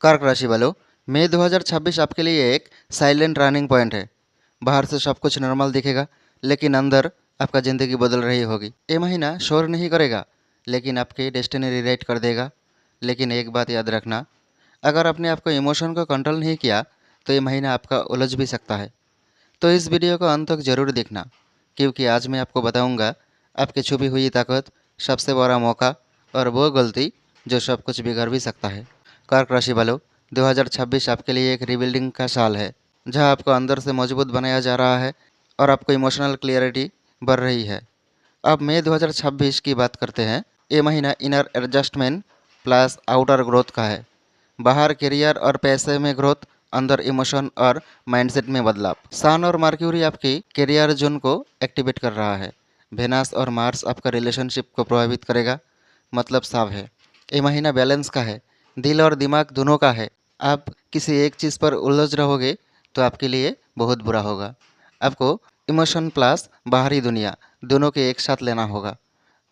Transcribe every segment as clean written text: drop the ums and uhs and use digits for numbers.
कर्क राशि वालों, मई 2026 आपके लिए एक साइलेंट रनिंग पॉइंट है। बाहर से सब कुछ नॉर्मल दिखेगा, लेकिन अंदर आपका ज़िंदगी बदल रही होगी। ये महीना शोर नहीं करेगा, लेकिन आपकी डेस्टिनी रिराइट कर देगा। लेकिन एक बात याद रखना, अगर आपने आपको इमोशन को कंट्रोल नहीं किया तो ये महीना आपका उलझ भी सकता है। तो इस वीडियो को अंत तक ज़रूर देखना, क्योंकि आज मैं आपको बताऊंगा आपकी छुपी हुई ताकत, सबसे बड़ा मौका और वो गलती जो सब कुछ बिगड़ भी सकता है। कर्क राशि वालों, 2026 आपके लिए एक रिबिल्डिंग का साल है, जहां आपको अंदर से मजबूत बनाया जा रहा है और आपको इमोशनल क्लियरिटी बढ़ रही है। अब मई 2026 की बात करते हैं। ये महीना inner adjustment plus outer growth का है। बाहर करियर और पैसे में ग्रोथ, अंदर इमोशन और माइंडसेट में बदलाव। सन और मर्क्यूरी आपकी करियर जोन को एक्टिवेट कर रहा है। वेनस और मार्स आपका रिलेशनशिप को प्रभावित करेगा। मतलब साफ है, ये महीना बैलेंस का है, दिल और दिमाग दोनों का है। आप किसी एक चीज़ पर उलझ रहोगे तो आपके लिए बहुत बुरा होगा। आपको इमोशन प्लस बाहरी दुनिया दोनों के एक साथ लेना होगा।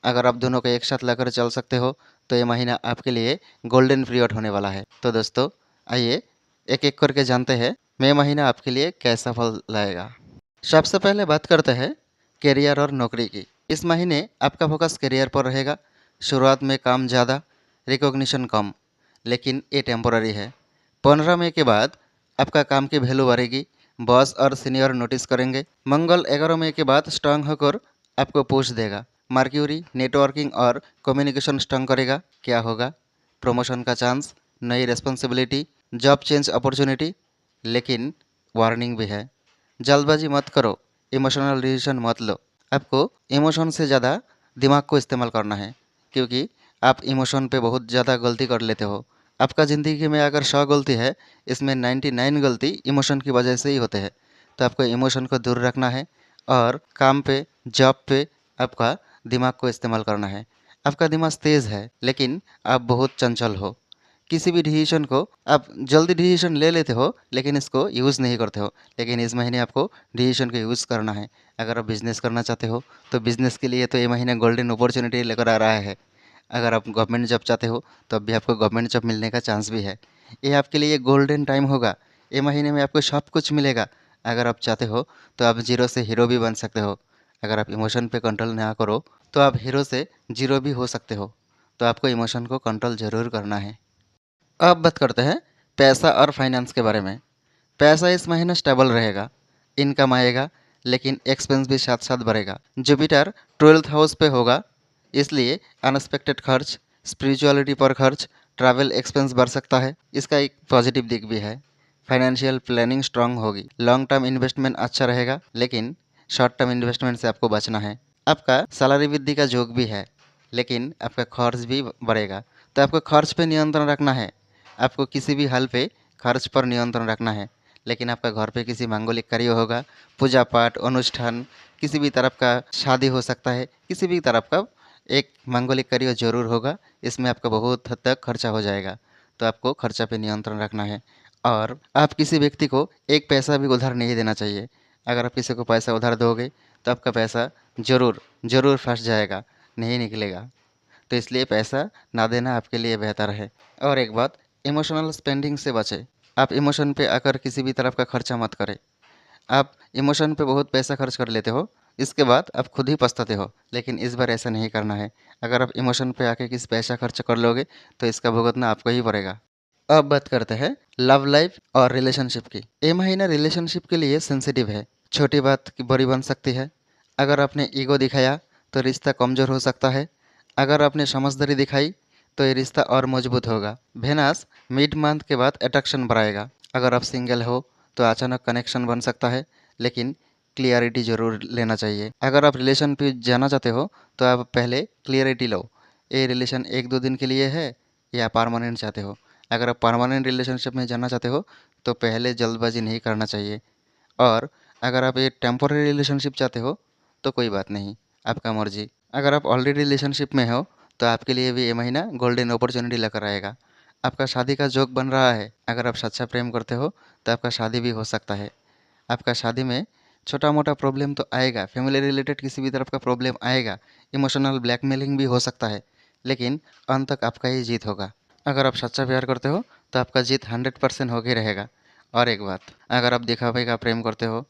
अगर आप दोनों को एक साथ लेकर चल सकते हो तो ये महीना आपके लिए गोल्डन पीरियड होने वाला है। तो दोस्तों, आइए एक एक करके जानते हैं मई महीना आपके लिए कैसा फल लाएगा। सबसे पहले बात करते हैं करियर और नौकरी की। इस महीने आपका फोकस करियर पर रहेगा। शुरुआत में काम ज़्यादा, रिकॉग्निशन कम, लेकिन ये टेम्पोररी है। 15 मई के बाद आपका काम की वैल्यू बढ़ेगी, बॉस और सीनियर नोटिस करेंगे। मंगल 11 मई के बाद स्ट्रांग होकर आपको पुश देगा। मर्क्यूरी नेटवर्किंग और कम्युनिकेशन स्ट्रांग करेगा। क्या होगा? प्रमोशन का चांस, नई रिस्पॉन्सिबिलिटी, जॉब चेंज अपॉर्चुनिटी। लेकिन वार्निंग भी है, जल्दबाजी मत करो, इमोशनल डिसीजन मत लो। आपको इमोशन से ज़्यादा दिमाग को इस्तेमाल करना है, क्योंकि आप इमोशन पे बहुत ज़्यादा गलती कर लेते हो। आपका ज़िंदगी में अगर 100 गलती है, इसमें 99 गलती इमोशन की वजह से ही होते हैं। तो आपको इमोशन को दूर रखना है और काम पे, जॉब पे आपका दिमाग को इस्तेमाल करना है। आपका दिमाग तेज़ है, लेकिन आप बहुत चंचल हो। किसी भी डिसीजन को आप जल्दी डिसीजन ले लेते हो, लेकिन इसको यूज़ नहीं करते हो। लेकिन इस महीने आपको डिसीजन को यूज़ करना है। अगर आप बिज़नेस करना चाहते हो तो बिज़नेस के लिए तो ये महीना गोल्डन अपॉर्चुनिटी लेकर आ रहा है। अगर आप गवर्नमेंट जॉब चाहते हो तो अभी आपको गवर्नमेंट जॉब मिलने का चांस भी है। ये आपके लिए गोल्डन टाइम होगा। ये महीने में आपको सब कुछ मिलेगा। अगर आप चाहते हो तो आप जीरो से हीरो भी बन सकते हो। अगर आप इमोशन पे कंट्रोल ना करो तो आप हीरो से जीरो भी हो सकते हो। तो आपको इमोशन को कंट्रोल ज़रूर करना है। अब बात करते हैं पैसा और फाइनेंस के बारे में। पैसा इस महीने स्टेबल रहेगा, इनकम आएगा, लेकिन एक्सपेंस भी साथ साथ बढ़ेगा। जुपिटर 12th हाउस पे होगा, इसलिए अनएक्सपेक्टेड खर्च, स्पिरिचुअलिटी पर खर्च, ट्रैवल एक्सपेंस बढ़ सकता है। इसका एक पॉजिटिव दिख भी है। फाइनेंशियल प्लानिंग स्ट्रांग होगी। लॉन्ग टर्म इन्वेस्टमेंट अच्छा रहेगा, लेकिन शॉर्ट टर्म इन्वेस्टमेंट से आपको बचना है। आपका सैलरी वृद्धि का जोग भी है, लेकिन आपका खर्च भी बढ़ेगा। तो आपको खर्च पे नियंत्रण रखना है। आपको किसी भी हाल पे खर्च पर नियंत्रण रखना है। लेकिन आपका घर पे किसी मांगलिक कार्य होगा, पूजा पाठ, अनुष्ठान, किसी भी तरफ का शादी हो सकता है, किसी भी तरफ का एक मांगलिक कार्य जरूर होगा। इसमें आपका बहुत हद तक खर्चा हो जाएगा। तो आपको खर्चा पे नियंत्रण रखना है। और आप किसी व्यक्ति को एक पैसा भी उधार नहीं देना चाहिए। अगर आप किसी को पैसा उधार दोगे तो आपका पैसा ज़रूर ज़रूर फंस जाएगा, नहीं निकलेगा। तो इसलिए पैसा ना देना आपके लिए बेहतर है। और एक बात, इमोशनल स्पेंडिंग से बचें। आप इमोशन पे आकर किसी भी तरफ का खर्चा मत करें। आप इमोशन पे बहुत पैसा खर्च कर लेते हो, इसके बाद आप खुद ही पछताते हो। लेकिन इस बार ऐसा नहीं करना है। अगर आप इमोशन पे आके किसी पैसा खर्च कर लोगे तो इसका भुगतना आपको ही पड़ेगा। अब बात करते हैं लव लाइफ और रिलेशनशिप की। ये महीना रिलेशनशिप के लिए सेंसिटिव है। छोटी बात की बड़ी बन सकती है। अगर आपने ईगो दिखाया तो रिश्ता कमज़ोर हो सकता है। अगर आपने समझदारी दिखाई तो ये रिश्ता और मजबूत होगा। वेनस मिड मंथ के बाद अट्रैक्शन बढ़ाएगा। अगर आप सिंगल हो तो अचानक कनेक्शन बन सकता है, लेकिन क्लियरिटी ज़रूर लेना चाहिए। अगर आप रिलेशन पे जाना चाहते हो तो आप पहले क्लियरिटी लो, ये रिलेशन 1-2 दिन के लिए है या परमानेंट चाहते हो। अगर आप परमानेंट रिलेशनशिप में जाना चाहते हो तो पहले जल्दबाजी नहीं करना चाहिए। और अगर आप ये टेम्पोररी रिलेशनशिप चाहते हो तो कोई बात नहीं, आपका मर्जी। अगर आप ऑलरेडी रिलेशनशिप में हो तो आपके लिए भी ये महीना गोल्डन अपॉर्चुनिटी लेकर आएगा। आपका शादी का जोक बन रहा है। अगर आप सच्चा प्रेम करते हो तो आपका शादी भी हो सकता है। आपका शादी में छोटा मोटा प्रॉब्लम तो आएगा, फैमिली रिलेटेड किसी भी तरफ का प्रॉब्लम आएगा, इमोशनल ब्लैकमेलिंग भी हो सकता है, लेकिन अंत तक आपका ही जीत होगा। अगर आप सच्चा प्यार करते हो तो आपका जीत 100% हो ही रहेगा। और एक बात, अगर आप दिखावे का प्रेम करते हो,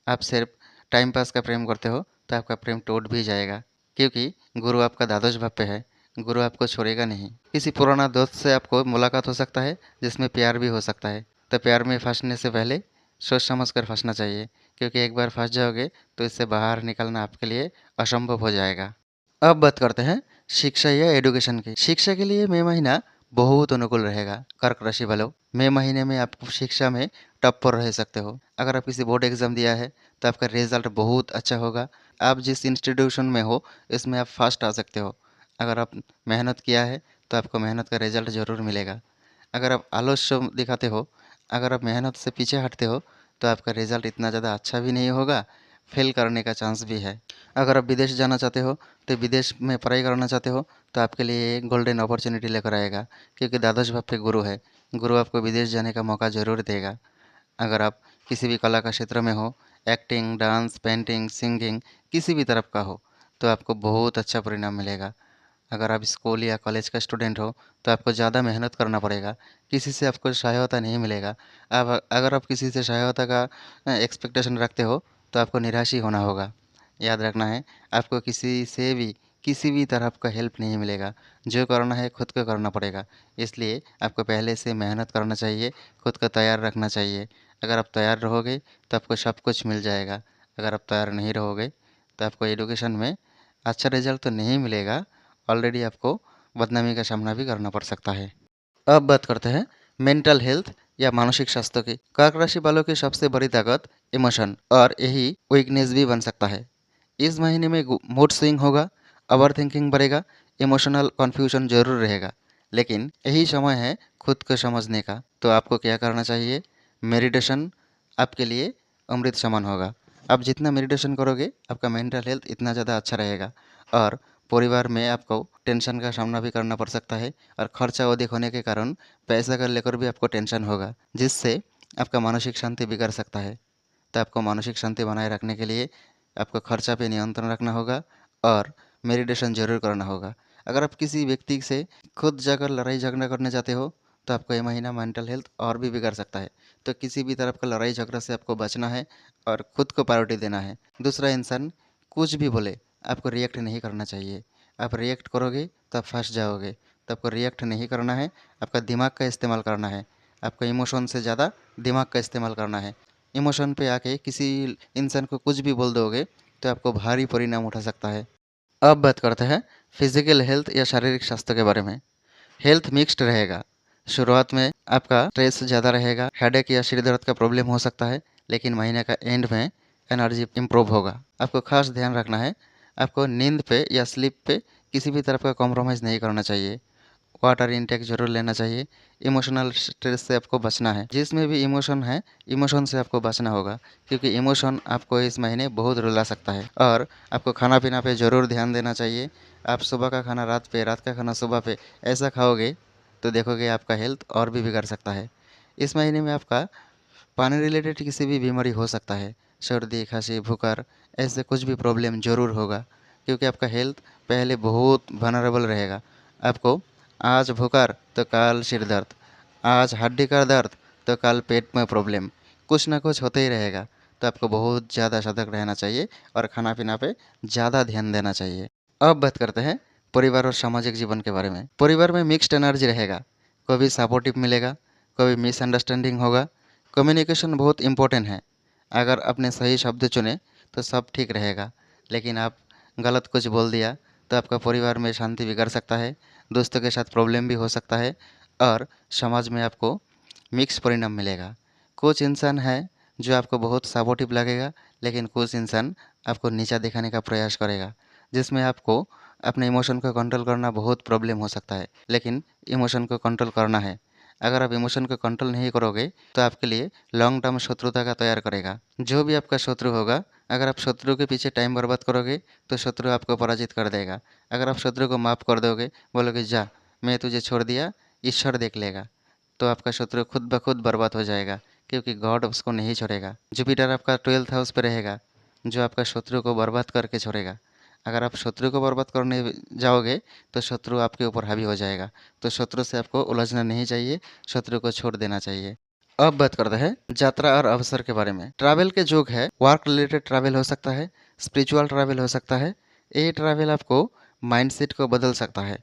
आप सिर्फ टाइम पास का प्रेम करते हो, तो आपका प्रेम टूट भी जाएगा, क्योंकि गुरु आपका द्वादश भाव पे है। गुरु आपको छोड़ेगा नहीं। किसी पुराना दोस्त से आपको मुलाकात हो सकता है जिसमें प्यार भी हो सकता है। तो प्यार में फंसने से पहले सोच समझ कर फंसना चाहिए, क्योंकि एक बार फंस जाओगे तो इससे बाहर निकलना आपके लिए असंभव हो जाएगा। अब बात करते हैं शिक्षा या एडुकेशन की। शिक्षा के लिए मई महीना बहुत अनुकूल रहेगा। कर्क राशि वालों, मई महीने में आप शिक्षा में टॉप पर रह सकते हो। अगर आप किसी बोर्ड एग्जाम दिया है तो आपका रिजल्ट बहुत अच्छा होगा। आप जिस इंस्टीट्यूशन में हो इसमें आप फर्स्ट आ सकते हो। अगर आप मेहनत किया है तो आपको मेहनत का रिजल्ट ज़रूर मिलेगा। अगर आप आलस्य दिखाते हो, अगर आप मेहनत से पीछे हटते हो, तो आपका रिजल्ट इतना ज़्यादा अच्छा भी नहीं होगा, फेल करने का चांस भी है। अगर आप विदेश जाना चाहते हो, तो विदेश में पढ़ाई करना चाहते हो, तो आपके लिए एक गोल्डन अपॉर्चुनिटी लेकर आएगा, क्योंकि द्वादश भाव पे गुरु है। गुरु आपको विदेश जाने का मौका ज़रूर देगा। अगर आप किसी भी कला का क्षेत्र में हो, एक्टिंग, डांस, पेंटिंग, सिंगिंग, किसी भी तरफ का हो, तो आपको बहुत अच्छा परिणाम मिलेगा। अगर आप स्कूल या कॉलेज का स्टूडेंट हो, तो आपको ज़्यादा मेहनत करना पड़ेगा, किसी से आपको सहायता नहीं मिलेगा। अब अगर आप किसी से सहायता का एक्सपेक्टेशन रखते हो, तो आपको निराश ही होना होगा। याद रखना है, आपको किसी से भी किसी भी तरह का हेल्प नहीं मिलेगा। जो करना है खुद को करना पड़ेगा। इसलिए आपको पहले से मेहनत करना चाहिए, खुद को तैयार रखना चाहिए। अगर आप तैयार रहोगे तो आपको सब कुछ मिल जाएगा। अगर आप तैयार नहीं रहोगे तो आपको एडुकेशन में अच्छा रिजल्ट तो नहीं मिलेगा, ऑलरेडी आपको बदनामी का सामना भी करना पड़ सकता है। अब बात करते हैं मेंटल हेल्थ या मानसिक स्वास्थ्य की। कर्क राशि वालों की सबसे बड़ी ताकत इमोशन और यही वीकनेस भी बन सकता है। इस महीने में मूड स्विंग होगा, ओवर थिंकिंग बढ़ेगा, इमोशनल कन्फ्यूजन जरूर रहेगा, लेकिन यही समय है खुद को समझने का। तो आपको क्या करना चाहिए? मेडिटेशन आपके लिए अमृत समान होगा। आप जितना मेडिटेशन करोगे आपका मेंटल हेल्थ इतना ज़्यादा अच्छा रहेगा। और परिवार में आपको टेंशन का सामना भी करना पड़ सकता है, और खर्चा अधिक होने के कारण पैसा का लेकर भी आपको टेंशन होगा, जिससे आपका मानसिक शांति बिगड़ सकता है। तो आपको मानसिक शांति बनाए रखने के लिए आपको खर्चा पे नियंत्रण रखना होगा और मेडिटेशन जरूर करना होगा। अगर आप किसी व्यक्ति से खुद जाकर लड़ाई झगड़ा करने जाते हो, तो आपको ये महीना मेंटल हेल्थ और भी बिगड़ सकता है। तो किसी भी तरफ का लड़ाई झगड़ा से आपको बचना है और खुद को प्रायोरिटी देना है। दूसरा इंसान कुछ भी बोले, आपको रिएक्ट नहीं करना चाहिए। आप रिएक्ट करोगे तो आप फंस जाओगे। तो आपको रिएक्ट नहीं करना है, आपका दिमाग का इस्तेमाल करना है। आपको इमोशन से ज़्यादा दिमाग का इस्तेमाल करना है। इमोशन पे आके किसी इंसान को कुछ भी बोल दोगे तो आपको भारी परिणाम उठा सकता है। अब बात करते हैं फिजिकल हेल्थ या शारीरिक स्वास्थ्य के बारे में। हेल्थ मिक्स्ड रहेगा। शुरुआत में आपका स्ट्रेस ज़्यादा रहेगा, हेडेक या सिर दर्द का प्रॉब्लम हो सकता है, लेकिन महीने का एंड में एनर्जी इम्प्रूव होगा। आपको खास ध्यान रखना है, आपको नींद पे या स्लीप पे किसी भी तरफ का कॉम्प्रोमाइज़ नहीं करना चाहिए। वाटर इनटेक ज़रूर लेना चाहिए। इमोशनल स्ट्रेस से आपको बचना है। जिसमें भी इमोशन है, इमोशन से आपको बचना होगा, क्योंकि इमोशन आपको इस महीने बहुत रुला सकता है। और आपको खाना पीना पे ज़रूर ध्यान देना चाहिए। आप सुबह का खाना रात पे, रात का खाना सुबह पे ऐसा खाओगे तो देखोगे आपका हेल्थ और भी बिगड़ सकता है। इस महीने में आपका पानी रिलेटेड किसी भी बीमारी हो सकता है। सर्दी, खांसी, बुखार, ऐसे कुछ भी प्रॉब्लम ज़रूर होगा, क्योंकि आपका हेल्थ पहले बहुत वनरेबल रहेगा। आपको आज बुखार तो कल सिर दर्द, आज हड्डी का दर्द तो कल पेट में प्रॉब्लम, कुछ ना कुछ होते ही रहेगा। तो आपको बहुत ज़्यादा सतर्क रहना चाहिए और खाना पीना पे ज़्यादा ध्यान देना चाहिए। अब बात करते हैं परिवार और सामाजिक जीवन के बारे में। परिवार में मिक्स्ड एनर्जी रहेगा, कभी सपोर्टिव मिलेगा, कभी मिसअंडरस्टैंडिंग होगा। कम्युनिकेशन बहुत इम्पोर्टेंट है। अगर आपने सही शब्द चुने तो सब ठीक रहेगा, लेकिन आप गलत कुछ बोल दिया तो आपका परिवार में शांति बिगड़ सकता है, दोस्तों के साथ प्रॉब्लम भी हो सकता है, और समाज में आपको मिक्स परिणाम मिलेगा। कुछ इंसान है जो आपको बहुत सपोर्टिव लगेगा, लेकिन कुछ इंसान आपको नीचा दिखाने का प्रयास करेगा, जिसमें आपको अपने इमोशन को कंट्रोल करना बहुत प्रॉब्लम हो सकता है। लेकिन इमोशन को कंट्रोल करना है। अगर आप इमोशन को कंट्रोल नहीं करोगे तो आपके लिए लॉन्ग टर्म शत्रुता का तैयार करेगा। जो भी आपका शत्रु होगा, अगर आप शत्रु के पीछे टाइम बर्बाद करोगे तो शत्रु आपको पराजित कर देगा। अगर आप शत्रु को माफ़ कर दोगे, बोलोगे जा मैं तुझे छोड़ दिया, ईश्वर देख लेगा, तो आपका शत्रु खुद ब खुद बर्बाद हो जाएगा, क्योंकि गॉड उसको नहीं छोड़ेगा। जुपिटर आपका 12th हाउस पे रहेगा, जो आपका शत्रु को बर्बाद करके छोड़ेगा। अगर आप शत्रु को बर्बाद करने जाओगे तो शत्रु आपके ऊपर हावी हो जाएगा। तो शत्रु से आपको उलझना नहीं चाहिए, शत्रु को छोड़ देना चाहिए। अब बात करते हैं यात्रा और अवसर के बारे में। ट्रैवल के जोग है, वर्क रिलेटेड ट्रैवल हो सकता है, स्पिरिचुअल ट्रैवल हो सकता है। ये ट्रैवल आपको माइंडसेट को बदल सकता है।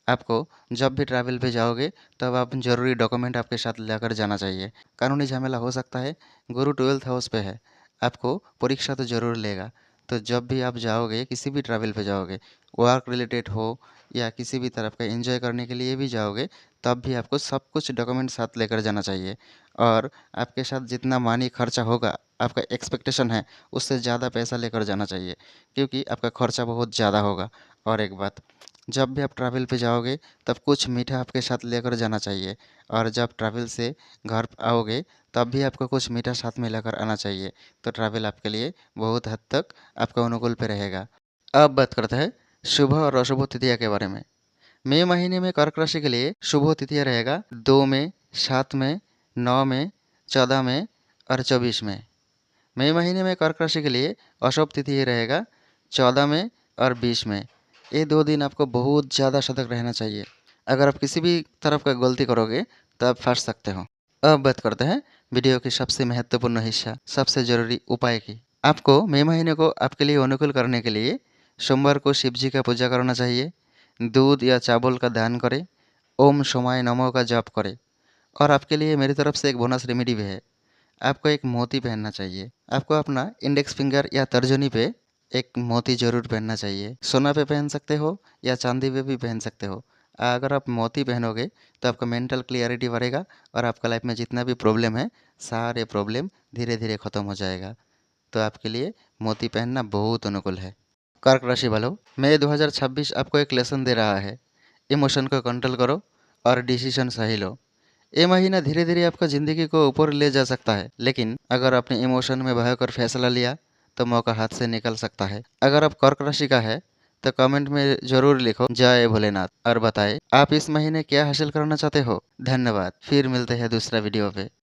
आपको जब भी ट्रैवल पे जाओगे तब आप ज़रूरी डॉक्यूमेंट आपके साथ लेकर जाना चाहिए। कानूनी झमेला हो सकता है, गुरु 12th हाउस पे है, आपको परीक्षा तो ज़रूर लेगा। तो जब भी आप जाओगे, किसी भी ट्रैवल पे जाओगे, वर्क रिलेटेड हो या किसी भी तरफ का एंजॉय करने के लिए भी जाओगे, तब भी आपको सब कुछ डॉक्यूमेंट साथ लेकर जाना चाहिए। और आपके साथ जितना मानी खर्चा होगा, आपका एक्सपेक्टेशन है, उससे ज़्यादा पैसा लेकर जाना चाहिए, क्योंकि आपका खर्चा बहुत ज़्यादा होगा। और एक बात, जब भी आप ट्रैवल पे जाओगे तब कुछ मीठा आपके साथ लेकर जाना चाहिए। और जब ट्रैवल से घर आओगे तब भी आपको कुछ मीठा साथ में लेकर आना चाहिए। तो ट्रैवल आपके लिए बहुत हद तक आपका अनुकूल पे रहेगा। अब बात करते हैं शुभ और अशुभ तिथियों के बारे में। मई महीने में कर्क राशि के लिए शुभ तिथियाँ रहेगा 2 में, 7 में, 9 में, 14 में और 24 में। मई महीने में कर्क राशि के लिए अशुभ तिथि ये रहेगा 14 में और 20 में। ये 2 दिन आपको बहुत ज़्यादा सतर्क रहना चाहिए। अगर आप किसी भी तरफ का गलती करोगे तो आप फंस सकते हो। अब बात करते हैं वीडियो की सबसे महत्वपूर्ण हिस्सा, सबसे ज़रूरी उपाय की। आपको मई महीने को आपके लिए अनुकूल करने के लिए सोमवार को शिव जी का पूजा करना चाहिए, दूध या चावल का दान करें, ओम सोमाय नमो का जाप करें। और आपके लिए मेरी तरफ से एक बोनस रेमेडी भी है। आपको एक मोती पहनना चाहिए। आपको अपना इंडेक्स फिंगर या तर्जनी पे एक मोती ज़रूर पहनना चाहिए। सोना पे पहन सकते हो या चांदी पे भी पहन सकते हो। अगर आप मोती पहनोगे तो आपका मेंटल क्लियरिटी बढ़ेगा और आपका लाइफ में जितना भी प्रॉब्लम है, सारे प्रॉब्लम धीरे धीरे ख़त्म हो जाएगा। तो आपके लिए मोती पहनना बहुत अनुकूल है। कर्क राशि वालों, मई 2026 आपको एक लेसन दे रहा है। इमोशन को कंट्रोल करो और डिसीजन सही लो। ये महीना धीरे धीरे आपका ज़िंदगी को ऊपर ले जा सकता है, लेकिन अगर आपने इमोशन में बहकर फैसला लिया तो मौका हाथ से निकल सकता है। अगर आप कर्क राशि का है तो कमेंट में ज़रूर लिखो जय भोलेनाथ और बताएं आप इस महीने क्या हासिल करना चाहते हो। धन्यवाद, फिर मिलते हैं दूसरा वीडियो पे।